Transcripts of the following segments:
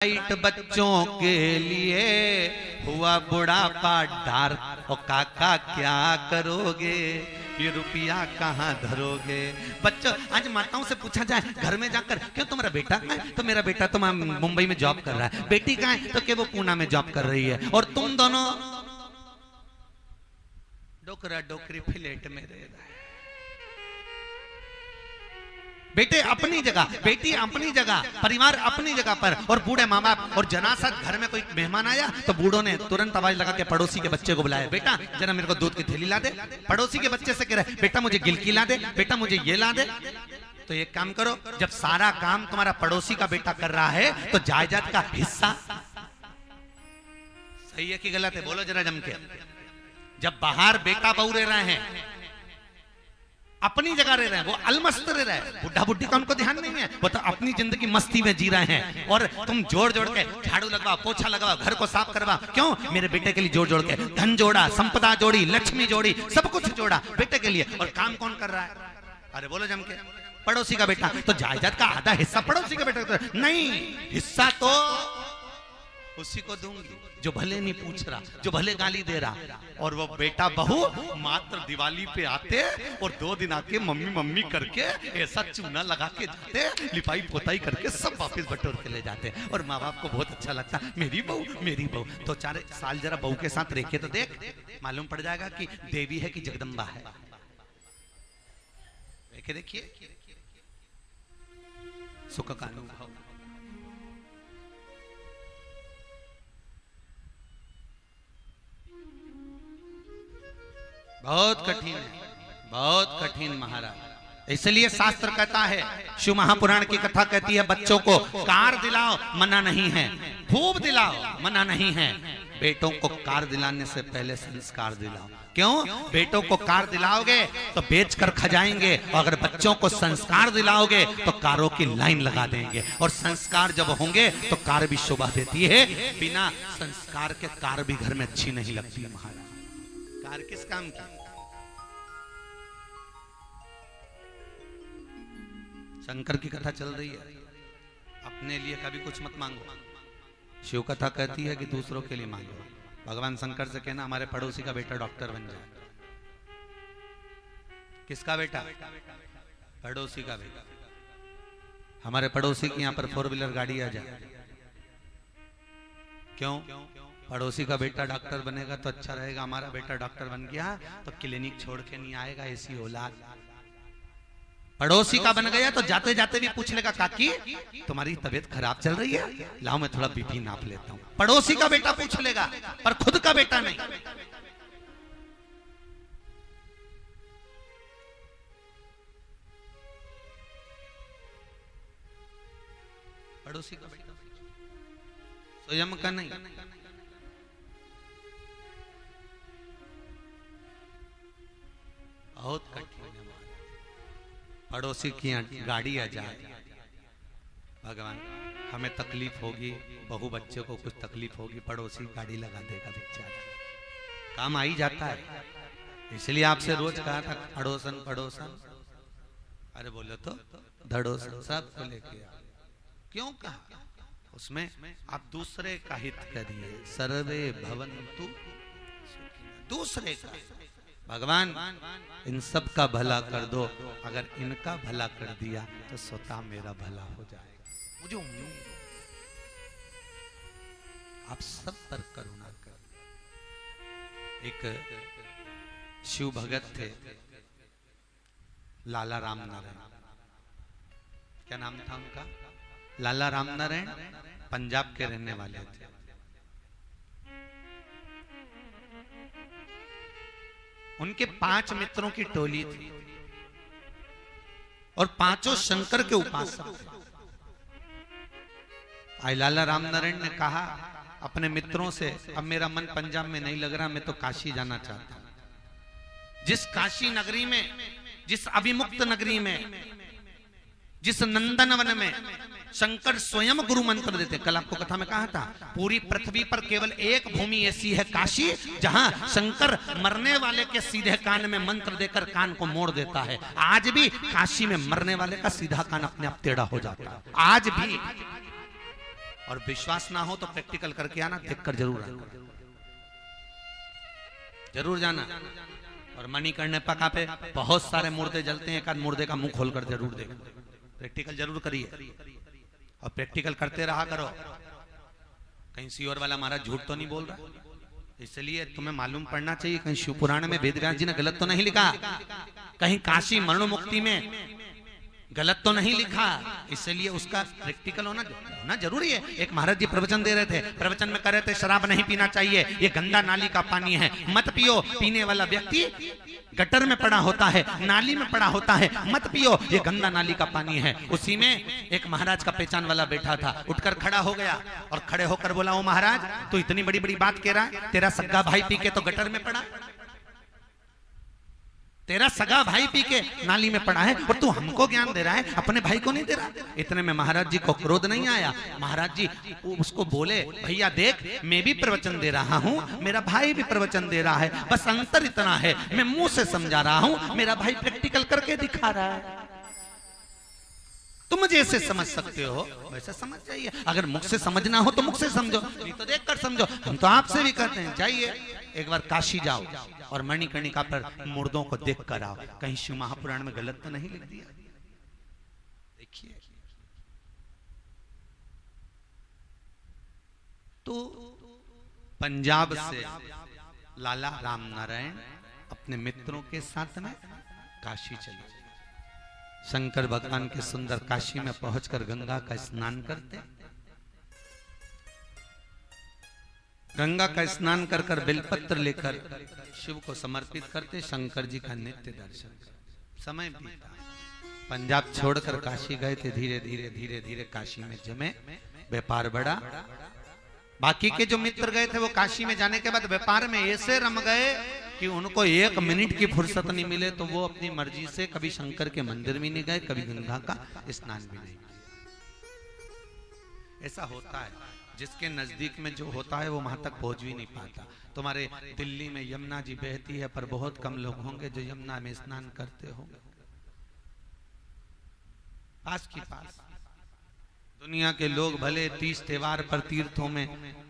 Light बच्चों के लिए हुआ बुढ़ापा डार। ओ काका क्या करोगे, ये रुपया कहाँ धरोगे। बच्चों आज माताओं से पूछा जाए घर में जाकर, क्यों तुम्हारा बेटा कहाँ है? तो मेरा बेटा तो मुंबई में जॉब कर रहा है। बेटी कहाँ है? तो क्या वो पूना में जॉब कर रही है। और तुम दोनों डोकरा डोकरी फ्लैट में रह रहा है। बेटे अपनी जगह, बेटी अपनी जगह, परिवार अपनी जगह पर, और बूढ़े माँ बाप। और जनासत घर में कोई मेहमान आया तो बूढ़ों ने तुरंत आवाज लगा के पड़ोसी के बच्चे को बुलाया, बेटा जरा मेरे को दूध की थैली ला दे। पड़ोसी के बच्चे से कह रहे, बेटा मुझे गिलकी ला दे, बेटा मुझे ये ला दे। तो एक काम करो, जब सारा काम तुम्हारा पड़ोसी का बेटा कर रहा है तो जायदाद का हिस्सा सही है कि गलत है? बोलो जरा जम के। जब बाहर बेटा बहू रह रहे हैं, अपनी जगह रह रहे हैं, वो अलमस्त रह रहे हैं, बुढ़ा बुढ़ी का उनको ध्यान नहीं है, वो तो अपनी जिंदगी मस्ती में जी रहे हैं। और तुम जोड़ जोड़ के झाड़ू लगवाओ, पोछा लगवाओ, घर को साफ करवाओ। क्यों? मेरे बेटे के लिए जोड़ जोड़ के धन जोड़ा, संपदा जोड़ी, लक्ष्मी जोड़ी, सब कुछ जोड़ा बेटे के लिए। और काम कौन कर रहा है? अरे बोलो जम के, पड़ोसी का बेटा। तो जायदाद का आधा हिस्सा पड़ोसी का बेटा। नहीं, हिस्सा तो उसी को दूंगी जो भले नहीं पूछ रहा, जो भले गाली दे रहा। और वो बेटा बहू मात्र दिवाली पे आते और 2 दिन आके मम्मी मम्मी करके ऐसा चूना लगा के जाते, लिपाई पोताई करके सब वापस बटोर के ले जाते। और माँ बाप को बहुत अच्छा लगता, मेरी बहू मेरी बहू। तो 4 साल जरा बहू के साथ रखे तो देख, मालूम पड़ जाएगा कि देवी है कि जगदम्बा है। देखिए सुख का अनुभव। बहुत कठिन है, बहुत कठिन महाराज। इसलिए शास्त्र कहता है, शिव महापुराण की कथा कहती है, बच्चों को कार दिलाओ मना नहीं है, खूब दिलाओ मना नहीं है। बेटों को कार दिलाने से पहले संस्कार दिलाओ। क्यों? बेटों को कार दिलाओगे तो बेचकर खजाएंगे, और अगर बच्चों को संस्कार दिलाओगे तो कारों की लाइन लगा देंगे। और संस्कार जब होंगे तो कार भी शोभा देती है, बिना संस्कार के कार भी घर में अच्छी नहीं लगती है महाराज। कार किस काम की? शंकर की कथा चल रही है, अपने लिए कभी कुछ मत मांगो। शिव कथा कहती है कि दूसरों के लिए मांगो। भगवान शंकर से कहना हमारे पड़ोसी का बेटा डॉक्टर बन जाए। किसका बेटा? पड़ोसी का बेटा। हमारे पड़ोसी की यहां पर 4 व्हीलर गाड़ी आ जाए। क्यों? पड़ोसी का बेटा डॉक्टर बनेगा तो अच्छा रहेगा। हमारा बेटा डॉक्टर बन गया तो क्लिनिक छोड़ के नहीं आएगा, ऐसी औलाद। पड़ोसी का बन गया तो जाते जाते भी पूछ लेगा, काकी तुम्हारी तबीयत खराब चल रही है, लाओ मैं थोड़ा बीपी नाप लेता हूं। पड़ोसी का बेटा पूछ लेगा, पर खुद का बेटा नहीं। पड़ोसी का बेटा स्वयं का नहीं। बहुत कठिन है। पड़ोसी की गाड़ी आ जाए, भगवान हमें तकलीफ होगी, बहू बच्चे को कुछ तकलीफ होगी, पड़ोसी गाड़ी लगा देगा, बेचारा काम आ ही जाता है। इसलिए आपसे रोज कहा था पड़ोसन पड़ोसन, अरे बोलो तो धड़ोसन सबको लेके आओ। क्यों कहा? उसमें आप दूसरे का हित करिए, सर्वे भवन्तु, दूसरे का। भगवान इन सब का भला कर दो, अगर इनका भला कर दिया तो स्वतः मेरा भला हो जाएगा। मुझे उम्मीद आप सब पर करुणा कर। एक शिव भगत थे, लाला राम नारायण, क्या नाम था उनका? लाला राम नारायण, पंजाब के रहने वाले थे। उनके 5 मित्रों की टोली थी और 5 शंकर के उपासक थे। आई लाला राम नारायण ने कहा अपने मित्रों से, अब मेरा मन पंजाब में नहीं लग रहा, मैं तो काशी जाना चाहता हूं। जिस काशी नगरी में, जिस अभिमुक्त नगरी में, जिस नंदनवन में शंकर स्वयं गुरु मंत्र देते। कल आपको कथा में कहा था, पूरी पृथ्वी पर केवल एक भूमि ऐसी है काशी, जहां शंकर मरने वाले के सीधे कान में मंत्र देकर कान को मोड़ देता है। आज भी काशी में मरने वाले का सीधा कान अपने आप टेढ़ा हो जाता है। आज भी और विश्वास ना हो तो प्रैक्टिकल करके आना, देख कर जरूर आना, जरूर जाना। और मणिकर्णिका पे बहुत सारे मुर्दे जलते हैं, एक आध मुर्दे का मुंह खोलकर जरूर देखो, प्रैक्टिकल जरूर करिए और प्रैक्टिकल करते रहा करो। कहीं सीओर वाला महाराज झूठ तो नहीं बोल रहा, इसलिए तुम्हें मालूम पड़ना चाहिए कहीं शिव पुराण में वेदव्यास जी ने गलत तो नहीं लिखा, कहीं काशी मरण मुक्ति में गलत तो नहीं लिखा, इसलिए उसका प्रैक्टिकल होना जरूरी है। एक महाराज जी प्रवचन दे रहे थे, प्रवचन में कह रहे थे शराब नहीं पीना चाहिए, ये गंदा नाली का पानी है, मत पियो। पीने वाला व्यक्ति गटर में पड़ा होता है, नाली में पड़ा होता है, मत पियो, ये गंदा नाली का पानी है। उसी में एक महाराज का पहचान वाला बैठा था, उठकर खड़ा हो गया और खड़े होकर बोला, ओ महाराज तू इतनी बड़ी बड़ी बात कह रहा है, तेरा सगा भाई पी के तो गटर में पड़ा, तेरा सगा भाई पी के नाली में पड़ा है और तू हमको ज्ञान दे रहा है, अपने भाई को नहीं दे रहा। इतने में महाराज जी को क्रोध नहीं आया, महाराज जी उसको बोले, भैया देख मैं भी प्रवचन दे रहा हूँ, मेरा भाई भी प्रवचन दे रहा है, बस अंतर इतना है मैं मुंह से समझा रहा हूँ, मेरा भाई प्रैक्टिकल करके दिखा रहा है। तुम जैसे समझ सकते हो वैसे समझ जाइए, अगर मुख से समझना हो तो मुख से समझो, नहीं तो देख कर समझो। हम तो आपसे भी कहते हैं जाइए एक बार काशी जाओ और मणिकर्णिका पर मुर्दों को देख कर आओ, कहीं शिव महापुराण में गलत तो नहीं लिख दिया। देखिए तो पंजाब से लाला राम नारायण अपने मित्रों के साथ में काशी चले। शंकर भगवान के सुंदर काशी में पहुंचकर गंगा का स्नान करते, गंगा का स्नान कर कर बेलपत्र लेकर शिव को समर्पित करते, शंकर जी का नित्य दर्शन। समय बीता, पंजाब छोड़कर काशी गए थे, धीरे धीरे धीरे धीरे काशी में जमे, व्यापार बढ़ा। बाकी के जो मित्र गए थे वो काशी में जाने के बाद व्यापार में ऐसे रम गए कि उनको एक मिनट की फुर्सत नहीं मिले तो वो अपनी मर्जी से कभी शंकर के मंदिर में नहीं गए, कभी गंगा का स्नान भी नहीं किया। ऐसा होता है, जिसके नजदीक में जो होता है वो वहां तक पहुंच भी नहीं पाता। तुम्हारे दिल्ली में यमुना जी बहती है पर बहुत कम लोग होंगे जो यमुना में स्नान करते होंगे। पास की पास दुनिया के लोग भले 30 त्योहार पर तीर्थों में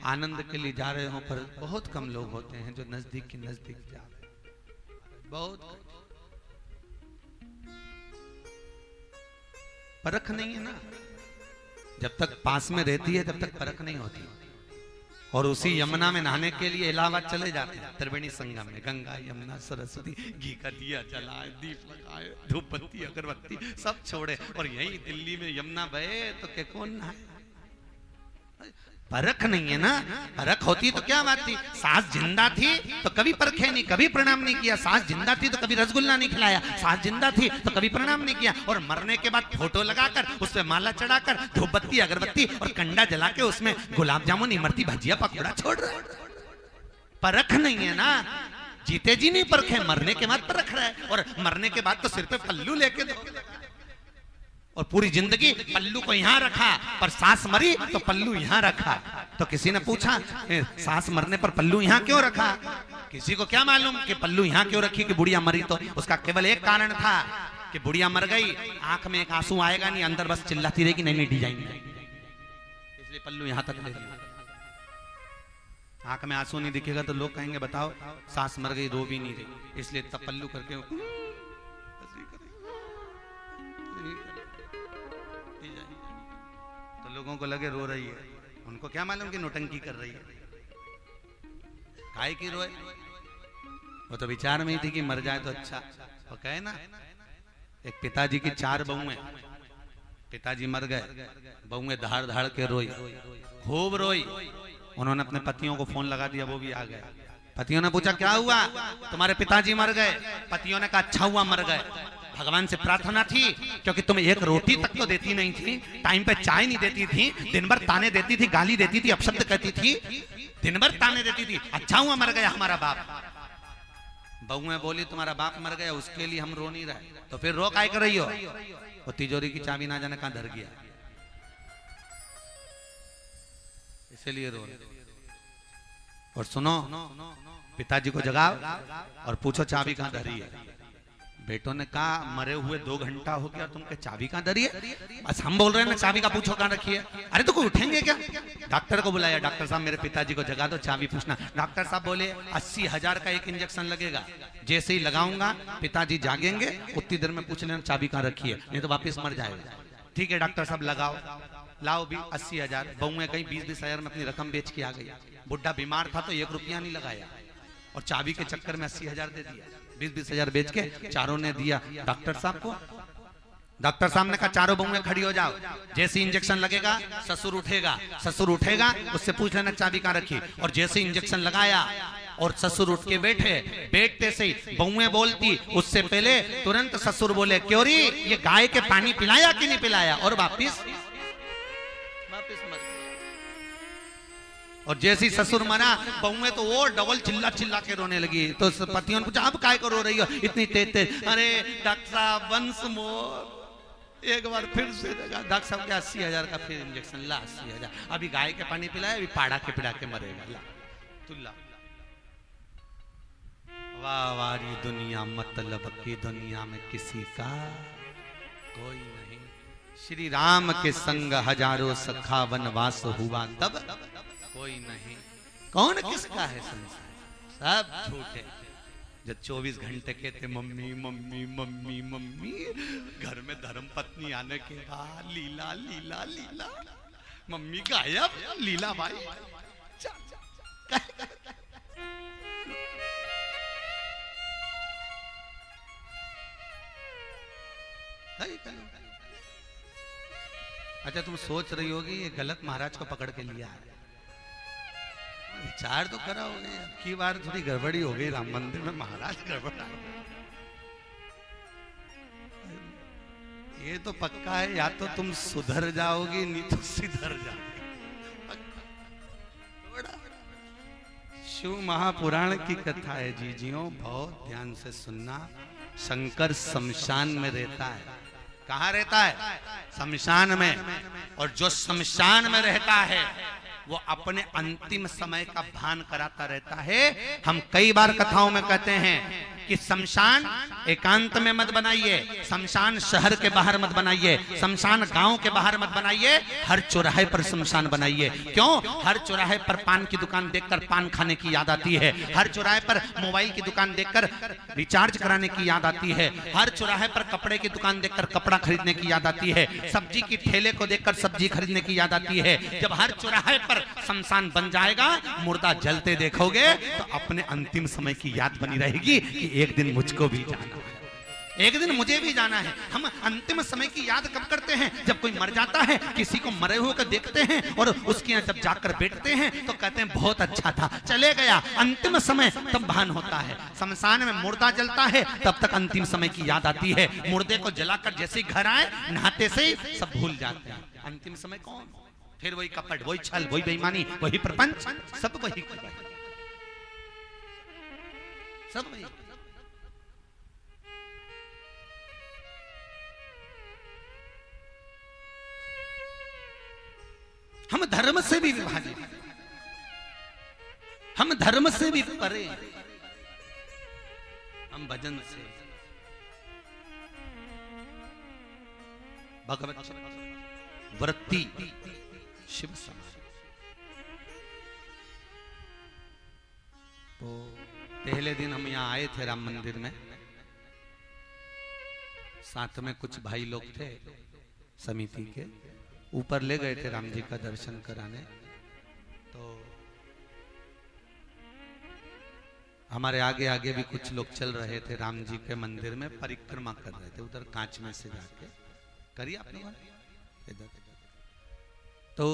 आनंद के लिए जा रहे हो, पर बहुत कम लोग होते हैं जो नजदीक के नजदीक जा रहे हैं। बहुत परख नहीं है ना, जब तक पास में रहती है तब तक परख नहीं होती। और उसी यमुना में नहाने के लिए इलाहाबाद चले जाते हैं, त्रिवेणी संगम में गंगा यमुना सरस्वती, घी का दिया जलाए, दीप लगाए, धूप बत्ती अगरबत्ती सब छोड़े और यही दिल्ली में यमुना बहे तो क्या कौन नहाए? परख नहीं है ना, परख होती तो क्या बात थी। सास जिंदा थी तो कभी परखे नहीं, कभी प्रणाम नहीं किया। सास जिंदा थी तो कभी रसगुल्ला नहीं खिलाया, सास जिंदा थी तो कभी प्रणाम नहीं किया। और मरने के बाद फोटो लगाकर उस पर माला चढ़ाकर धूपबत्ती अगरबत्ती और कंडा जला के उसमें गुलाब जामुन इमरती भजिया पकौड़ा छोड़ रहे। परख नहीं है ना, जीते जी नहीं परखे, मरने के बाद परख रहा है। और मरने के बाद तो सिर पे पल्लू लेके दो और पूरी जिंदगी पल्लू को यहाँ रखा, पर सांस मरी तो पल्लू यहाँ रखा। तो किसी ने पूछा सांस मरने पर पल्लू यहाँ क्यों रखा? किसी को क्या मालूम कि पल्लू यहाँ क्यों रखी कि बुढ़िया मरी? तो उसका केवल एक कारण था कि बुढ़िया मर गई, आंख में एक आंसू आएगा नहीं, अंदर बस चिल्लाती रहेगी नहीं डिजाइन नहीं, इसलिए पल्लू यहाँ तक ले लिया। आंख में आंसू नहीं दिखेगा तो लोग कहेंगे बताओ सांस मर गई, रो भी नहीं रही, इसलिए तब पल्लू करके लोगों को लगे रो रही है, उनको क्या मालूम कि नौटंकी कर रही है। काहे की रोए? वो तो विचार में ही थी कि मर जाए तो अच्छा। वो कहे ना, एक पिताजी की 4 बहुएं, पिताजी मर गए, बहुएं धाड़ धाड़ के रोई, खूब रोई। उन्होंने अपने पतियों को फोन लगा दिया, वो भी आ गए। पतियों ने पूछा क्या हुआ? तुम्हारे पिताजी मर गए। पतियों ने कहा अच्छा हुआ मर गए, भगवान से प्रार्थना थी क्योंकि तुम एक रोटी तक तो देती नहीं थी, टाइम पे चाय नहीं देती थी, दिन भर ताने देती थी, गाली देती थी, अपशब्द कहती थी, दिन भर ताने देती थी, अच्छा हुआ मर गया हमारा बाप। बहुएं बोली तुम्हारा बाप मर गया उसके लिए हम रो नहीं रहे, तो फिर रो काय कर रही हो? वो तिजोरी की चाबी ना जाने कहां धर गया, इसलिए रो। और सुनो, पिताजी को जगाओ और पूछो चाबी कहां धरी है। बेटों ने कहा मरे हुए 2 घंटा हो गया, तुम के चाबी कहाँ धरी है? बस हम बोल रहे हैं ना चाबी का पूछो कहाँ रखी है। अरे तो कोई उठेंगे क्या? डॉक्टर को बुलाया, डॉक्टर साहब मेरे पिताजी को जगा दो, चाबी पूछना। डॉक्टर साहब बोले 80,000 का एक इंजेक्शन लगेगा, जैसे ही लगाऊंगा पिताजी जागेंगे, उतनी देर में पूछ लेना चाबी कहाँ रखी है, नहीं तो वापिस मर जाएगा। ठीक है डॉक्टर साहब लगाओ, लाओ भी 80,000। बहुएं कहीं 20-20 हजार में अपनी रकम बेच के आ गई। बुढ़ा बीमार था तो 1 रुपया नहीं लगाया और चाबी के चक्कर में 80,000 दे दिया। 20-20 हजार बेच के चारों ने दिया डॉक्टर साहब को। डॉक्टर साहब ने कहा चारों बहुएं खड़ी हो जाओ, जैसे इंजेक्शन लगेगा ससुर उठेगा, ससुर उठेगा उससे पूछ लेना चाबी कहाँ रखी। और जैसे इंजेक्शन लगाया और ससुर उठ के बैठे, बैठते से ही बहुएं बोलती, उससे पहले तुरंत ससुर बोले क्यों री ये गाय के पानी पिलाया कि नहीं पिलाया, और वापिस मर। और जैसी ससुर मरा बहुएं तो वो डबल चिल्ला चिल्ला के रोने लगी। तो पतियों ने पूछा अब काय को रो रही हो इतनी तेज? अरे डॉक्टर साहब वंस मोर, एक बार फिर से डॉक्टर साहब के 80,000 का फिर इंजेक्शन, ला 80,000। अभी गाय के पानी पिलाया, अभी पाड़ा के पिला के मरेगा, ला तुल्ला। वाह वारी दुनिया, मतलब की दुनिया में किसी का कोई नहीं। श्री राम के संग हजारों सखा वनवास हुआ तब कोई नहीं। कौन किसका है संसार, सब झूठे। जब 24 घंटे कहते मम्मी मम्मी मम्मी मम्मी, घर में धर्म पत्नी आने के बाद लीला लीला लीला, मम्मी गायब, लीला भाई अच्छा तुम सोच रही होगी ये गलत महाराज को पकड़ के लिया है। विचार तो करा हो गई, अब की बार थोड़ी गड़बड़ी हो गई राम मंदिर में, महाराज गड़बड़। ये तो पक्का है, या तो तुम सुधर जाओगी नहीं तो सिधर जाओगी। शिव महापुराण की कथा है जीजियों, बहुत ध्यान से सुनना। शंकर शमशान में रहता है। कहाँ रहता है? शमशान में। और जो शमशान में रहता है वो अपने अंतिम समय का भान कराता रहता है। हम कई बार कथाओं में कहते हैं कि शमशान एकांत में मत बनाइए, शमशान शहर के बाहर मत बनाइए, शमशान गांव के बाहर मत बनाइए, हर चौराहे पर शमशान बनाइए। क्यों? हर चौराहे पर पान की दुकान देखकर पान खाने की याद आती है, हर चौराहे पर मोबाइल की दुकान देखकर रिचार्ज कराने की याद आती है, हर चौराहे पर कपड़े की दुकान देखकर कपड़ा खरीदने की याद आती है, सब्जी की ठेले को देखकर सब्जी खरीदने की याद आती है। जब हर चौराहे पर शमशान बन जाएगा, मुर्दा जलते देखोगे तो अपने अंतिम समय की याद बनी रहेगी कि एक दिन मुझको भी जाना है, एक दिन मुझे भी जाना है। हम अंतिम समय की याद कब करते हैं? जब कोई मर जाता है, किसी को मरे हुए को देखते हैं और उसके यहाँ जब जाकर बैठते हैं तो कहते हैं बहुत अच्छा था, चले गया। अंतिम समय तब भान होता है। शमशान में मुर्दा जलता है तब तक अंतिम समय की याद आती है। मुर्दे को जलाकर जैसे ही घर आए, नहाते से ही सब भूल जाते हैं। अंतिम समय कौन? फिर वही कपट, वही छल, वही बेईमानी, वही प्रपंच, सब वही सब वही। हम धर्म से भी विभाजित, हम धर्म से भी परे, हम भजन से, भगवत वृत्ति शिव समाज। तो पहले दिन हम यहाँ आए थे राम मंदिर में, साथ में कुछ भाई लोग थे समिति के, ऊपर ले गए थे राम जी का दर्शन कराने। तो हमारे आगे आगे भी कुछ लोग चल रहे थे, राम जी के मंदिर में परिक्रमा कर रहे थे, उधर कांच में से जाके। करिए अपने इधर। तो